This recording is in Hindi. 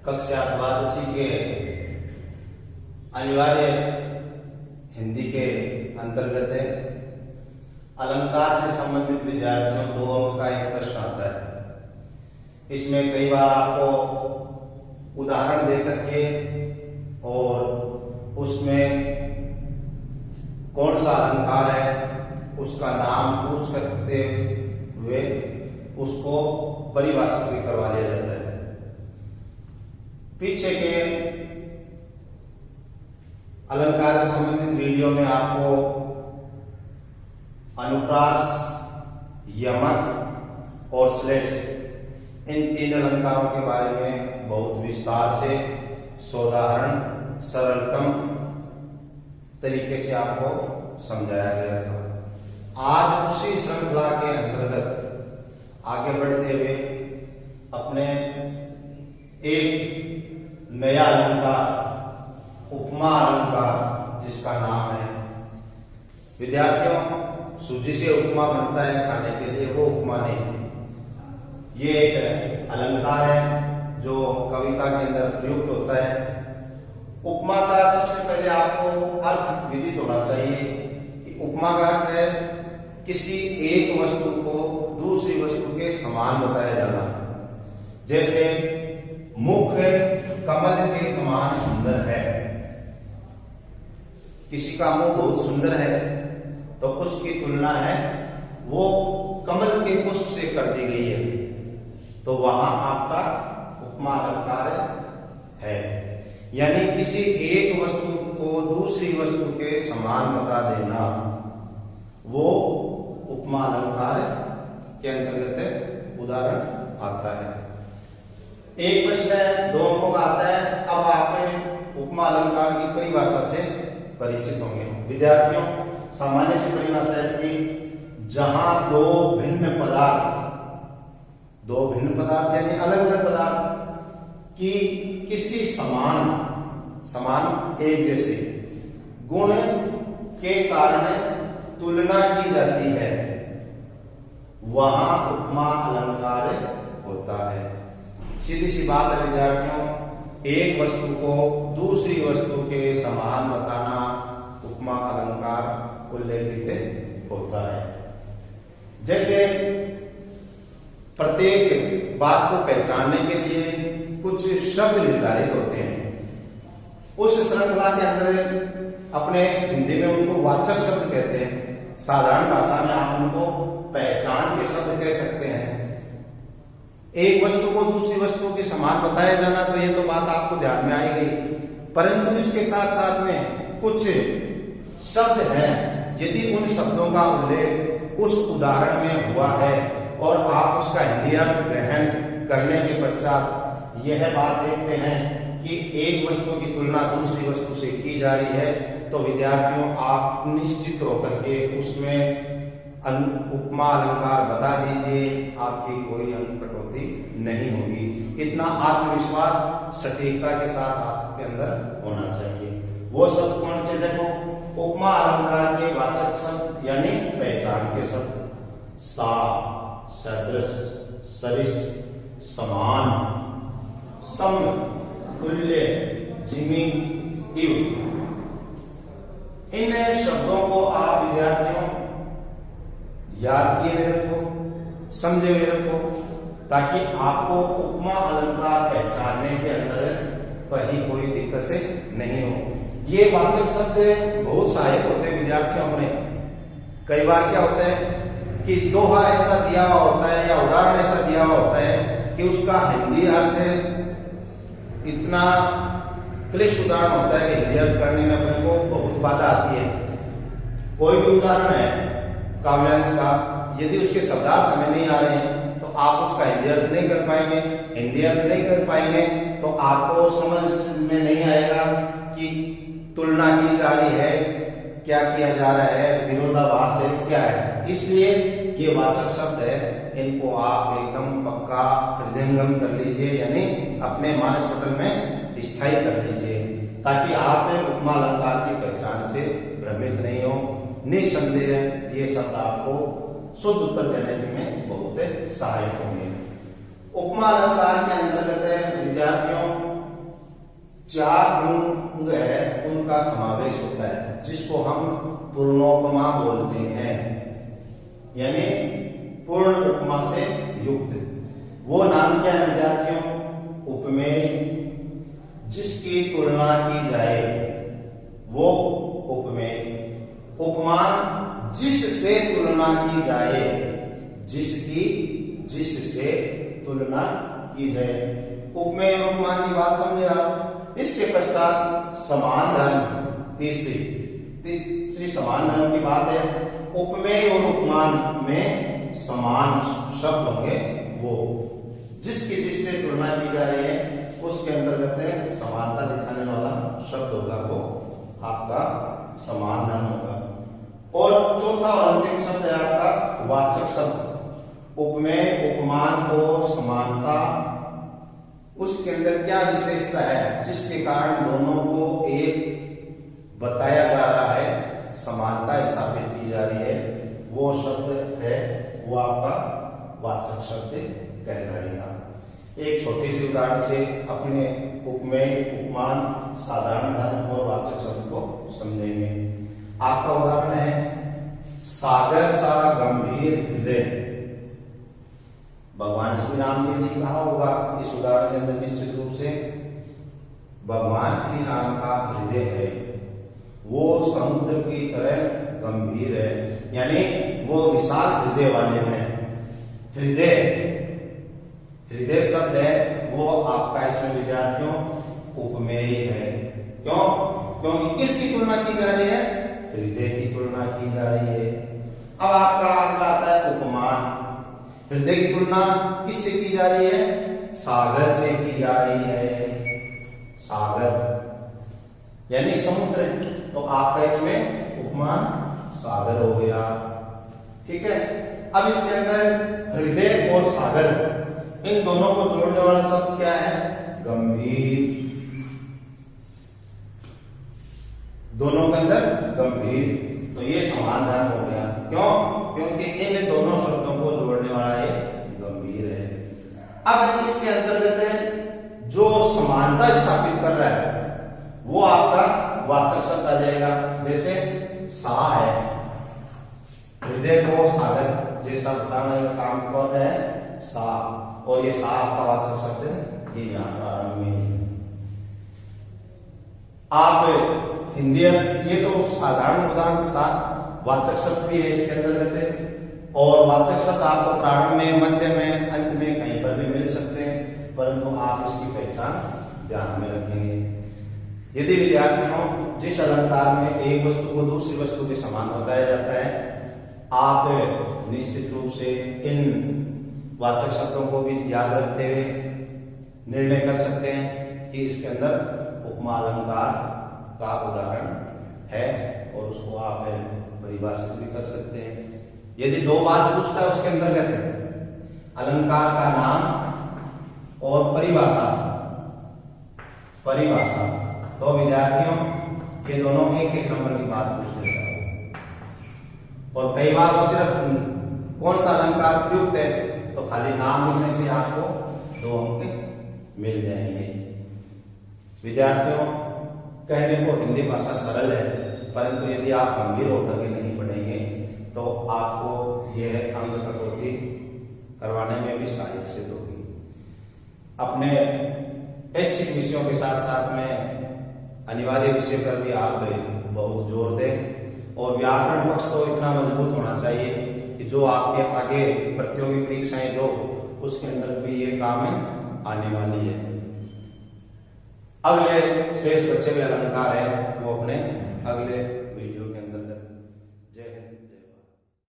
कक्षा द्वादशी के अनिवार्य हिंदी के अंतर्गत है। अलंकार से संबंधित विद्यार्थियों 2 अंक का एक प्रश्न आता है। इसमें कई बार आपको उदाहरण दे करके और उसमें कौन सा अलंकार है उसका नाम पूछ करते हुए उसको परिभाषित भी करवा लिया जाता है। पीछे के अलंकार से संबंधित वीडियो में आपको अनुप्रास, यमक और श्लेष इन 3 अलंकारों के बारे में बहुत विस्तार से सोदाहरण सरलतम तरीके से आपको समझाया गया था। आज उसी श्रृंखला के अंतर्गत आगे बढ़ते हुए अपने एक नया अलंकार उपमा अलंकार जिसका नाम है, विद्यार्थियों सूजी से उपमा बनता है खाने के लिए, वो उपमा नहीं, ये एक अलंकार है जो कविता के अंदर प्रयुक्त होता है। उपमा का सबसे पहले आपको अर्थ विदित होना चाहिए कि उपमा का अर्थ है किसी एक वस्तु को दूसरी वस्तु के समान बताया जाना। जैसे मुख कमल के समान सुंदर है, किसी का मुंह बहुत सुंदर है तो उसकी तुलना है वो कमल के पुष्प से कर दी गई है, तो वहां आपका उपमा अलंकार है। यानी किसी एक वस्तु को दूसरी वस्तु के समान बता देना, वो उपमा अलंकार के अंतर्गत उदाहरण आता है। एक प्रश्न है 2 अंकों का आता है। अब आप उपमा अलंकार की परिभाषा से परिचित होंगे। विद्यार्थियों सामान्य से परिभाषा इसकी, जहां 2 भिन्न पदार्थ यानी अलग अलग पदार्थ की किसी समान एक जैसे गुण के कारण तुलना की जाती है, वहां उपमा अलंकार होता है। सीधी सी बात है विद्यार्थियों, एक वस्तु को दूसरी वस्तु के समान बताना उपमा अलंकार उल्लेखित होता है। जैसे प्रत्येक बात को पहचानने के लिए कुछ शब्द निर्धारित होते हैं। उस श्रृंखला के अंदर अपने हिंदी में उनको वाचक शब्द कहते हैं, साधारण भाषा में आप उनको पहचान के शब्द कह सकते हैं। एक वस्तु को दूसरी वस्तु के समान बताया जाना, तो ये तो बात आपको ध्यान में आई गई, परंतु इसके साथ साथ में कुछ शब्द हैं, यदि उन शब्दों का उल्लेख उस उदाहरण में हुआ है और आप उसका हिंदी अर्थ ग्रहण करने के पश्चात यह बात देखते हैं कि एक वस्तु की तुलना दूसरी वस्तु से की जा रही है, तो विद्यार्थियों आप निश्चित होकर के उसमें उपमा अलंकार बता दीजिए, आपकी कोई अंक कटौती नहीं होगी। इतना आत्मविश्वास सटीकता के साथ आपके अंदर होना चाहिए। वो शब्द कौन से? देखो, उपमा अलंकार के वाचक शब्द यानी पहचान के शब्द सा, सदृश, सरिस, समान, सम, तुल्य, जिमी, इव, इन शब्दों को आप विद्यार्थियों याद किए हुए रखो, समझे हुए रखो, ताकि आपको उपमा अलंकार पहचानने के अंदर कहीं कोई दिक्कत नहीं हो। ये वाचक शब्द बहुत सहायक होते हैं विद्यार्थियों अपने। कई बार क्या होता है कि दोहा ऐसा दिया हुआ होता है या उदाहरण ऐसा दिया हुआ होता है कि उसका हिंदी अर्थ इतना क्लिष्ट उदाहरण होता है कि हिंदी अर्थ करने में अपने को बहुत बाधा आती है। कोई भी उदाहरण है काव्यांश का, यदि उसके शब्दार्थ हमें नहीं आ रहे हैं तो आप उसका हिंदी अर्थ नहीं कर पाएंगे। हिंदी अर्थ नहीं कर पाएंगे तो आपको समझ में नहीं आएगा कि तुलना की जा रही है, क्या किया जा रहा है, विरोधाभास है, क्या है। इसलिए ये वाचक शब्द है, इनको आप एकदम पक्का हृदयंगम कर लीजिए, यानी अपने मानस पटल में स्थायी कर लीजिए, ताकि आप उपमा अलंकार की पहचान से भ्रमित नहीं हो। निसंदेह ये शब्द आपको शुद्ध उत्तर देने में बहुत सहायक होंगे। उपमा अलंकार के अंतर्गत विद्यार्थियों 4 अंग है उनका समावेश होता है, जिसको हम पूर्णोपमा बोलते हैं, यानी पूर्ण उपमा से युक्त। वो नाम क्या है विद्यार्थियों? उपमेय। जिसकी तुलना की जाए वो उपमेय। उपमान जिससे तुलना की जाए, जिससे तुलना की जाए। उपमेय और उपमान की बात समझे आप। इसके पश्चात समान धर्म, तीसरी समान धर्म की बात है। उपमेय और उपमान में समान शब्द होंगे, वो जिससे तुलना की जा रही है उसके अंतर्गत समानता दिखाने वाला शब्द होगा, वो आपका समान धर्म होगा। और चौथा और अंतिम शब्द है आपका वाचक शब्द। उपमेय उपमान को समानता, उसके अंदर क्या विशेषता है जिसके कारण दोनों को एक बताया जा रहा है, समानता स्थापित की जा रही है, वो शब्द है, वो आपका वाचक शब्द कहलाएगा। एक छोटी सी उदाहरण से अपने उपमेय उपमान साधारण धर्म और वाचक शब्द को समझेंगे। आपका उदाहरण है सागर सा गंभीर हृदय। भगवान श्री राम के लिए कहा होगा इस उदाहरण के अंदर निश्चित रूप से भगवान श्री राम का हृदय है वो समुद्र की तरह गंभीर है, यानी वो विशाल हृदय वाले हैं। हृदय शब्द है वो आपका इसमें विद्यार्थियों उपमेय है। क्यों? क्योंकि किसकी तुलना की जा रही है? हृदय की तुलना की जा रही है। अब आपका अगला आता है उपमान। हृदय की तुलना किससे की जा रही है? सागर से की जा रही है। सागर यानी समुद्र, तो आपका इसमें उपमान सागर हो गया। ठीक है। अब इसके अंदर हृदय और सागर, इन दोनों को जोड़ने वाला शब्द क्या है? गंभीर। दोनों के अंदर गंभीर, तो ये समान धर्म हो गया। क्यों? क्योंकि इन दोनों शब्दों को जोड़ने वाला ये गंभीर है। अब इसके अंतर्गत जो समानता स्थापित कर रहा है वो आपका वाचक शब्द आ जाएगा। जैसे सा है, हृदय को सागर जैसा बताने का काम कर रहा है सा, और ये सा आपका वाचक शब्द है, ये यहाँ प्रारंभ में। आप हिंदी, ये तो साधारण उदाहरण था, वाचक शब्द भी है इसके अंतर्गत, और वाचक शब्द आपको प्रारंभ में, मध्य में, अंत में कहीं पर भी मिल सकते हैं, परंतु आप इसकी पहचान ध्यान में रखेंगे। यदि विद्यार्थियों जिस अलंकार में एक वस्तु को दूसरी वस्तु के समान बताया जाता है, आप निश्चित रूप से इन वाचक शब्दों को भी याद रखते हुए निर्णय कर सकते हैं कि इसके अंदर उपमा अलंकार का उदाहरण है, और उसको आप परिभाषित भी कर सकते हैं। यदि दो बात पूछता है उसके अंतर्गत अलंकार का नाम और परिभाषा, तो विद्यार्थियों ये दोनों एक एक नंबर की बात पूछ लेता है, और कई बार वो सिर्फ कौन सा अलंकार प्रयुक्त है तो खाली नाम लिखने से आपको 2 अंक मिल जाएंगे। विद्यार्थियों कहने को हिंदी भाषा सरल है, परंतु यदि आप गंभीर होकर के नहीं पढ़ेंगे तो आपको यह अंक कटौती करवाने में भी सहायक सिद्ध होगी। अपने ऐच्छिक विषयों के साथ साथ में अनिवार्य विषय पर भी आप बहुत जोर दें, और व्याकरण पक्ष तो इतना मजबूत होना चाहिए कि जो आपके आगे प्रतियोगी परीक्षाएं दो उसके अंदर भी ये काम आने वाली है। अगले शेष बचे हुए अलंकार है वो अपने अगले